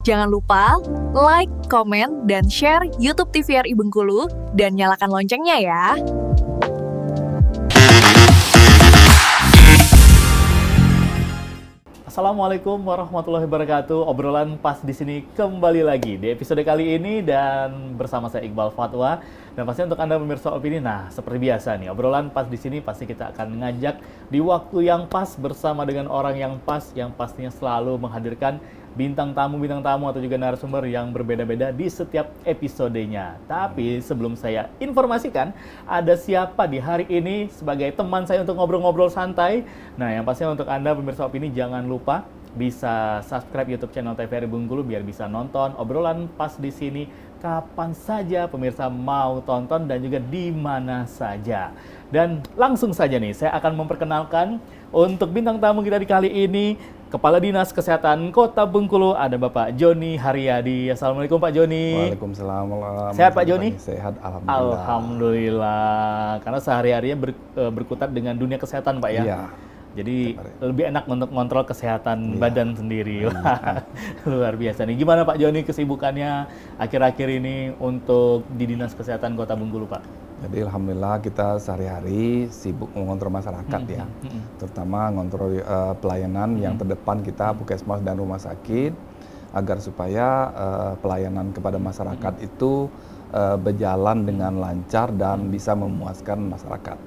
Jangan lupa like, komen, dan share YouTube TVRI Bengkulu dan nyalakan loncengnya ya. Assalamualaikum warahmatullahi wabarakatuh. Obrolan pas di sini kembali lagi di episode kali ini dan bersama saya Iqbal Fatwa. Dan pasti untuk Anda pemirsa opini, nah seperti biasa nih, obrolan pas di sini pasti kita akan ngajak di waktu yang pas bersama dengan orang yang pas, yang pastinya selalu menghadirkan bintang tamu atau juga narasumber yang berbeda-beda di setiap episodenya. Tapi sebelum saya informasikan ada siapa di hari ini sebagai teman saya untuk ngobrol-ngobrol santai. Nah, yang pastinya untuk Anda pemirsa opini jangan lupa bisa subscribe YouTube channel TVRI Bengkulu biar bisa nonton obrolan pas di sini kapan saja pemirsa mau tonton dan juga di mana saja. Dan langsung saja nih saya akan memperkenalkan untuk bintang tamu kita di kali ini, Kepala Dinas Kesehatan Kota Bengkulu, ada Bapak Joni Haryadi. Assalamualaikum Pak Joni. Waalaikumsalam. Sehat Pak Joni? Sehat, alhamdulillah. Alhamdulillah. Karena sehari-harinya berkutat dengan dunia kesehatan Pak ya. Iya. Jadi lebih enak untuk kontrol kesehatan badan sendiri. Wah, luar biasa nih. Gimana Pak Joni kesibukannya akhir-akhir ini untuk di Dinas Kesehatan Kota Bengkulu Pak? Jadi alhamdulillah kita sehari-hari sibuk mengontrol masyarakat ya. Terutama mengontrol pelayanan yang terdepan kita, puskesmas dan rumah sakit, agar supaya pelayanan kepada masyarakat itu berjalan dengan lancar dan bisa memuaskan masyarakat.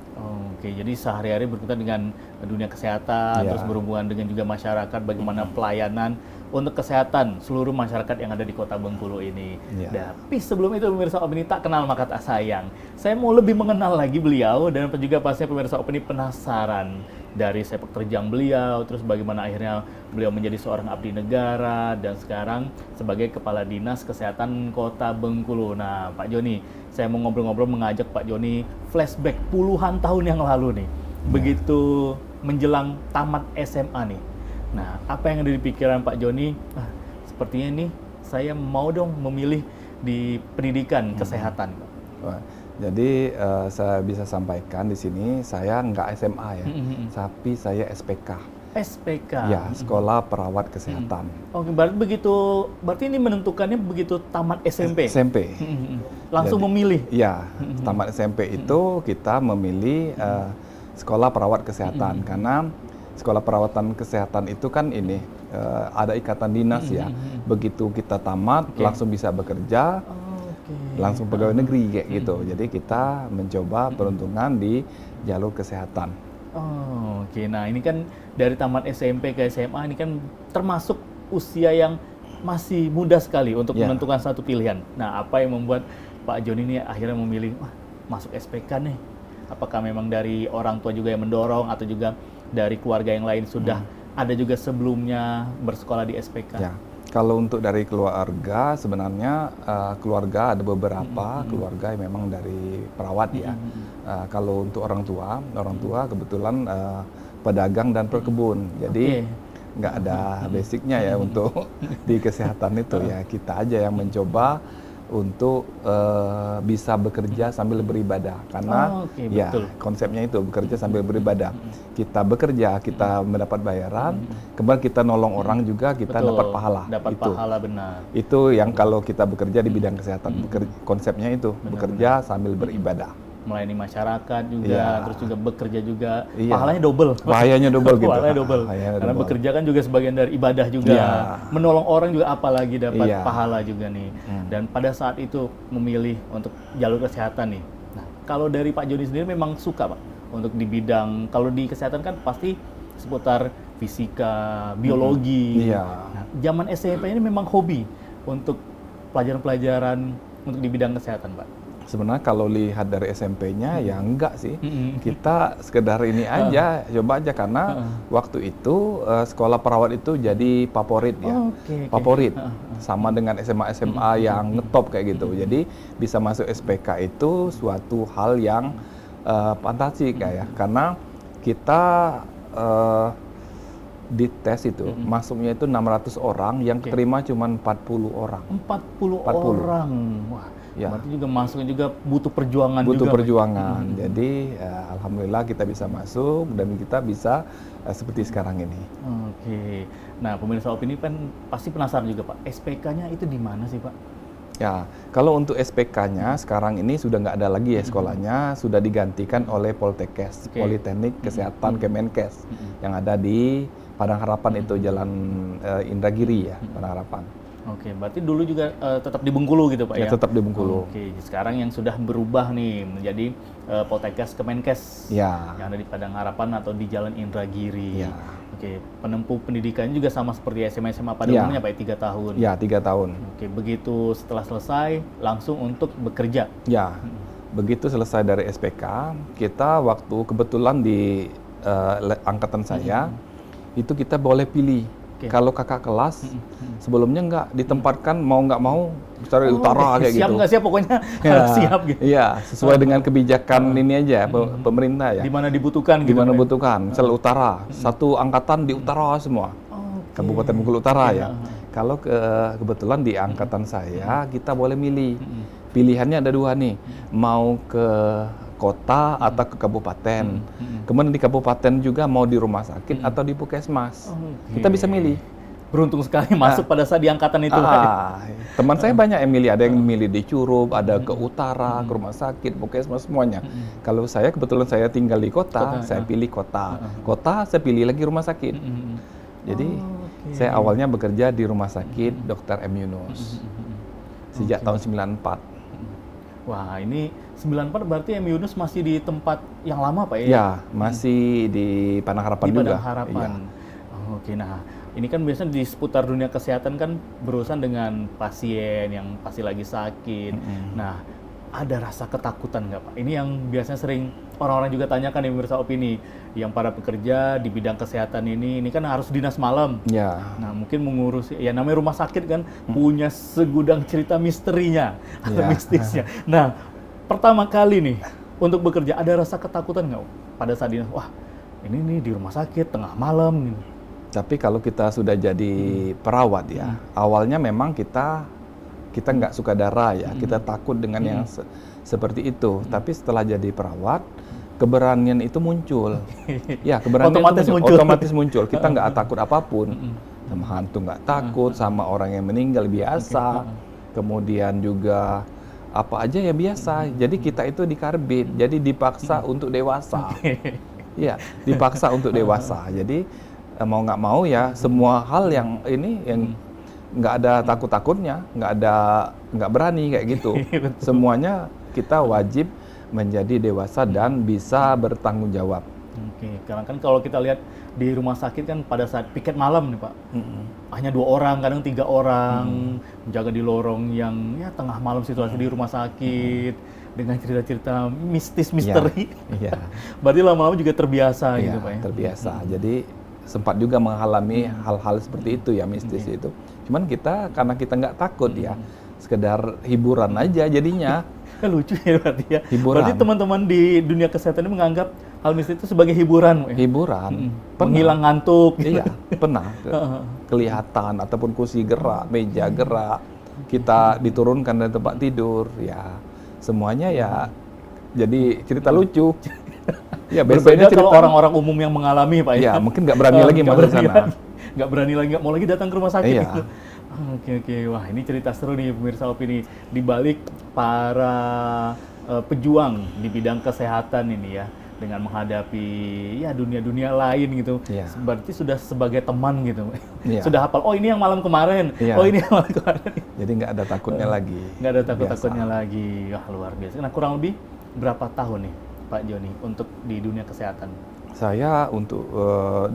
Oke, jadi sehari-hari berkutat dengan dunia kesehatan, terus berhubungan dengan juga masyarakat, bagaimana pelayanan untuk kesehatan seluruh masyarakat yang ada di Kota Bengkulu ini. Tapi sebelum itu pemirsa opini tak kenal maka tak sayang. Saya mau lebih mengenal lagi beliau dan juga pastinya pemirsa opini penasaran dari sepak terjang beliau, terus bagaimana akhirnya beliau menjadi seorang abdi negara dan sekarang sebagai Kepala Dinas Kesehatan Kota Bengkulu. Nah, Pak Joni, saya mau ngobrol-ngobrol mengajak Pak Joni flashback puluhan tahun yang lalu nih. Begitu menjelang tamat SMA nih. Nah, apa yang ada di pikiran Pak Joni? Sepertinya nih saya mau dong memilih di pendidikan kesehatan. Jadi saya bisa sampaikan di sini saya nggak SMA ya, tapi saya SPK. SPK. Ya, Sekolah Perawat Kesehatan. Oke, berarti ini menentukannya begitu tamat SMP. SMP. Langsung memilih. Ya, tamat SMP itu kita memilih Sekolah Perawat Kesehatan karena Sekolah Perawatan Kesehatan itu kan ini ada ikatan dinas ya. Begitu kita tamat langsung bisa bekerja. Langsung pegawai negeri kayak gitu. Jadi kita mencoba peruntungan di jalur kesehatan. Oke. Nah, ini kan dari tamat SMP ke SMA ini kan termasuk usia yang masih muda sekali untuk menentukan satu pilihan. Nah, apa yang membuat Pak Joni ini akhirnya memilih masuk SPK nih? Apakah memang dari orang tua juga yang mendorong atau juga dari keluarga yang lain sudah ada juga sebelumnya bersekolah di SPK? Ya. Kalau untuk dari keluarga, sebenarnya keluarga ada beberapa keluarga yang memang dari perawat ya. Kalau untuk orang tua kebetulan pedagang dan pekebun. Jadi nggak ada basicnya ya untuk di kesehatan itu ya. Kita aja yang mencoba untuk bisa bekerja sambil beribadah karena betul. Konsepnya itu bekerja sambil beribadah. Kita bekerja, kita mendapat bayaran, kemudian kita nolong orang juga kita dapat pahala. Dapat pahala, benar. Itu yang kalau kita bekerja di bidang kesehatan, konsepnya itu bekerja sambil beribadah. Melayani masyarakat juga, terus juga bekerja juga, pahalanya double. Bahayanya double gitu. Pahalanya double. Karena bekerja kan juga sebagian dari ibadah juga. Menolong orang juga apalagi dapat pahala juga nih. Dan pada saat itu memilih untuk jalur kesehatan nih. Nah, kalau dari Pak Joni sendiri memang suka Pak untuk di bidang, kalau di kesehatan kan pasti seputar fisika, biologi. Nah, zaman SMP ini memang hobi untuk pelajaran-pelajaran untuk di bidang kesehatan Pak. Sebenarnya kalau lihat dari SMP-nya ya enggak sih. Kita sekedar ini aja, coba aja karena waktu itu sekolah perawat itu jadi favorit ya. Favorit. Sama dengan SMA-SMA yang ngetop kayak gitu. Jadi bisa masuk SPK itu suatu hal yang fantastik ya. Karena kita di tes itu masuknya itu 600 orang, yang keterima cuma 40 orang. 40 orang. Wah, Ya. Berarti juga masuknya juga butuh perjuangan Butuh juga. perjuangan. Jadi alhamdulillah kita bisa masuk dan kita bisa seperti sekarang ini. Oke. Nah, pemirsa Opini kan pasti penasaran juga, Pak. SPK-nya itu di mana sih, Pak? Ya, kalau untuk SPK-nya sekarang ini sudah nggak ada lagi ya sekolahnya, sudah digantikan oleh Poltekkes, Oke. Politeknik Kesehatan Kemenkes, yang ada di Padang Harapan itu Jalan Indragiri ya, Padang Harapan. Oke, berarti dulu juga tetap di Bengkulu gitu, Pak Ya, ya? tetap di Bengkulu. Oke, sekarang yang sudah berubah nih menjadi Poltekkes Kemenkes Ya, yang ada di Padang Harapan atau di Jalan Indragiri. Ya. Oke, penempuh pendidikannya juga sama seperti SMA pada Ya. umumnya, Pak, 3 tahun. ya 3 tahun. Oke, begitu setelah selesai langsung untuk bekerja. Ya, begitu selesai dari SPK, kita waktu kebetulan di angkatan saya, itu kita boleh pilih. Oke. Kalau kakak kelas, sebelumnya nggak ditempatkan mau nggak mau, misalnya di utara kayak siap gitu. nggak siap pokoknya Ya, harus siap gitu. Iya, sesuai dengan kebijakan ini aja, pemerintah ya. Di mana dibutuhkan Di gitu. mana Pak, ya? butuhkan, misal utara, satu angkatan di utara semua, Oke. Kabupaten Bengkulu Utara Iya. ya. Kalau kebetulan di angkatan saya, kita boleh milih. Pilihannya ada dua nih, mau ke kota atau ke kabupaten. Kemudian di kabupaten juga mau di rumah sakit atau di puskesmas. Oke. Kita bisa milih. Beruntung sekali masuk pada saat di angkatan itu, Pak. Teman saya banyak yang milih, ada yang milih di Curup, ada ke utara, ke rumah sakit, puskesmas semuanya. Kalau saya kebetulan saya tinggal di kota, saya pilih kota. Kota saya pilih lagi rumah sakit. Jadi saya awalnya bekerja di rumah sakit Dr. M. Yunus sejak tahun 94. Wah, ini 94 berarti M. Yunus masih di tempat yang lama, Pak ya? Ya, masih di Padang Harapan Di juga. Padang Harapan. Iya. Oke, nah ini kan biasanya di seputar dunia kesehatan kan berurusan dengan pasien yang pasti lagi sakit. Nah, ada rasa ketakutan nggak, Pak? Ini yang biasanya sering orang-orang juga tanyakan di pemirsa Opini, yang para pekerja di bidang kesehatan ini kan harus dinas malam. Ya, Nah, mungkin mengurus, ya namanya rumah sakit kan punya segudang cerita misterinya, atau Ya. mistisnya. Nah, pertama kali nih untuk bekerja ada rasa ketakutan nggak pada saat ini? Wah, ini nih di rumah sakit tengah malam gitu. tapi kalau kita sudah jadi perawat ya, awalnya memang kita nggak suka darah ya, kita takut dengan yang seperti itu. Tapi setelah jadi perawat, keberanian itu muncul. Ya, keberanian Otomatis itu muncul. otomatis muncul. Kita nggak takut apapun. Sama hantu nggak takut, sama orang yang meninggal biasa. Kemudian juga apa aja ya biasa. Jadi kita itu dikarbit, jadi dipaksa untuk dewasa. Iya, dipaksa untuk dewasa. Jadi mau nggak mau ya semua hal yang ini yang nggak ada takut-takutnya, nggak berani kayak gitu. Semuanya kita wajib menjadi dewasa dan bisa bertanggung jawab. Oke, karena kan kalau kita lihat di rumah sakit kan pada saat piket malam nih, Pak, hanya 2 orang, kadang 3 orang menjaga di lorong yang ya tengah malam situasi di rumah sakit dengan cerita-cerita mistis misteri. Iya. Berarti lama-lama juga terbiasa Iya, gitu, Pak ya. terbiasa. Jadi sempat juga mengalami hal-hal seperti itu ya, mistis itu. Cuman karena kita nggak takut ya, sekedar hiburan aja jadinya. Lucu ya berarti ya. Hiburan. Berarti teman-teman di dunia kesehatan ini menganggap hal mistis itu sebagai hiburan, Pak ya? Hiburan. Menghilang ngantuk. Iya, pernah. Kelihatan ataupun kursi gerak, meja gerak, kita diturunkan dari tempat tidur, ya semuanya ya jadi cerita lucu. Ya, Berbeda biasanya kalau cerita orang-orang umum yang mengalami, Pak ya mungkin nggak berani lagi nggak masuk berani sana. lagi. Nggak berani lagi, nggak mau lagi datang ke rumah sakit. Iya. Gitu. Oke. Wah, ini cerita seru nih pemirsa Opini. Di balik para pejuang di bidang kesehatan ini ya, dengan menghadapi ya dunia-dunia lain gitu. Iya. Berarti sudah sebagai teman gitu. Iya. Sudah hafal, oh ini yang malam kemarin. Iya. Oh ini yang malam kemarin. Jadi nggak ada takutnya lagi. Nggak ada takut-takutnya Biasa. lagi. Wah, luar biasa. Nah, kurang lebih berapa tahun nih Pak Joni untuk di dunia kesehatan? Saya untuk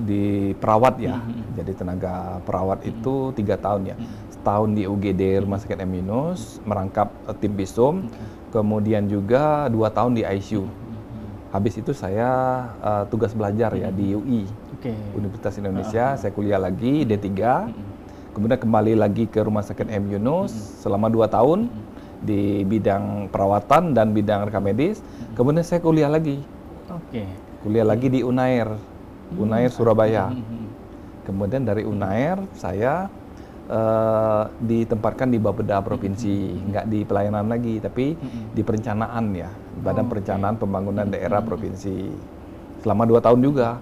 di perawat ya, jadi tenaga perawat itu 3 tahun ya. Setahun di UGD Rumah Sakit M. Yunus, merangkap tim Bisum, kemudian juga 2 tahun di ICU. Habis itu saya tugas belajar ya di UI, Oke. Universitas Indonesia, saya kuliah lagi D3, kemudian kembali lagi ke Rumah Sakit M. Yunus selama 2 tahun di bidang perawatan dan bidang rekam medis, kemudian saya kuliah lagi. Oke. Kuliah lagi di Unair Surabaya. Kemudian dari Unair saya ditempatkan di Bapeda Provinsi, nggak di pelayanan lagi, tapi di perencanaan ya, Badan Perencanaan Pembangunan Daerah Provinsi. Selama 2 tahun juga.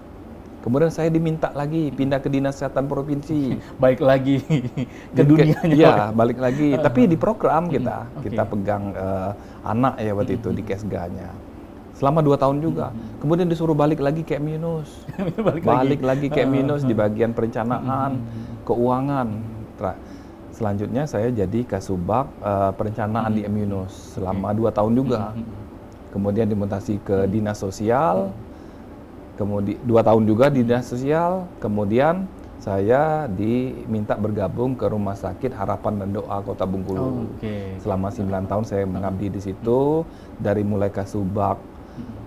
Kemudian saya diminta lagi pindah ke Dinas Kesehatan Provinsi. Baik lagi ke Jadi dunianya. Iya, balik lagi. Tapi di program kita, Oke. kita pegang anak ya waktu itu di Kesga-nya. Selama 2 tahun juga. Kemudian disuruh balik lagi ke Minus. Balik lagi ke Minus di bagian perencanaan, keuangan. Selanjutnya saya jadi Kasubag perencanaan di Minus selama 2 tahun juga. Kemudian dimutasi ke Dinas Sosial. Kemudian 2 tahun juga di Dinas Sosial. Kemudian saya diminta bergabung ke Rumah Sakit Harapan dan Doa Kota Bengkulu. Selama 9 tahun saya mengabdi di situ, dari mulai Kasubag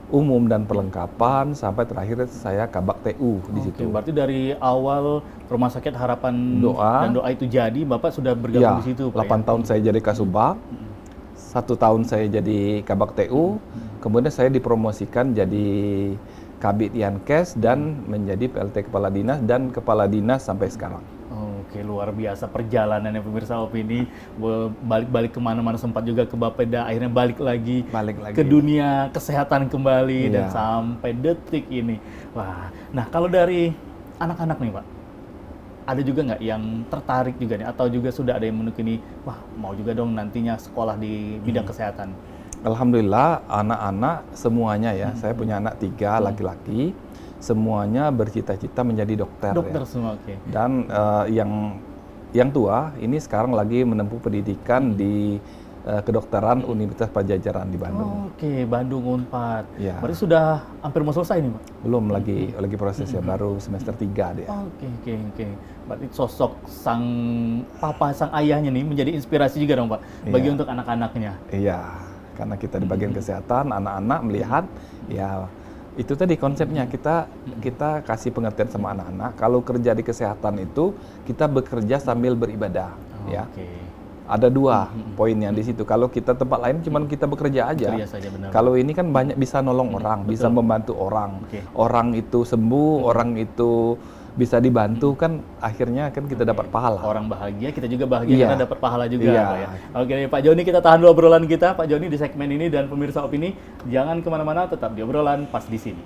umum dan perlengkapan sampai terakhir saya Kabak TU di situ. Berarti dari awal Rumah Sakit Harapan Doa dan Doa itu jadi, Bapak sudah bergabung Ya, di situ, 8 tahun saya jadi Kasubag, 1 tahun saya jadi Kabak TU, kemudian saya dipromosikan jadi Kabid Yankes dan menjadi PLT Kepala Dinas dan Kepala Dinas sampai sekarang. Oke, luar biasa perjalanannya pemirsa opini, balik-balik kemana-mana, sempat juga ke Bapeda, akhirnya balik lagi ke dunia kesehatan kembali dan sampai detik ini. Wah, nah kalau dari anak-anak nih Pak, ada juga nggak yang tertarik juga nih, atau juga sudah ada yang menekuni, wah mau juga dong nantinya sekolah di bidang kesehatan? Alhamdulillah anak-anak semuanya ya, saya punya anak 3 laki-laki, semuanya bercita-cita menjadi dokter. Dokter ya. semua, oke. Dan yang tua ini sekarang lagi menempuh pendidikan di kedokteran Universitas Padjadjaran di Bandung. Oke, Bandung Unpad. Ya. Berarti sudah hampir mau selesai nih Pak? Belum lagi proses ya, baru semester 3 dia. Oke. Berarti sosok sang papa, sang ayahnya nih menjadi inspirasi juga dong Pak, bagi untuk anak-anaknya. Iya, karena kita di bagian kesehatan, anak-anak melihat ya itu tadi konsepnya, kita kasih pengertian sama anak-anak kalau kerja di kesehatan itu kita bekerja sambil beribadah. Ya. Ada 2 poinnya di situ. Kalau kita tempat lain cuman kita bekerja aja. Kalau ini kan banyak bisa nolong orang, bisa membantu orang. Orang itu sembuh, orang itu bisa dibantu, kan akhirnya kan kita dapat pahala. Orang bahagia, kita juga bahagia karena dapat pahala juga. Iya. Pak, ya. Oke, Pak Joni, kita tahan dulu obrolan kita Pak Joni di segmen ini, dan pemirsa opini jangan kemana-mana, tetap di obrolan pas di sini.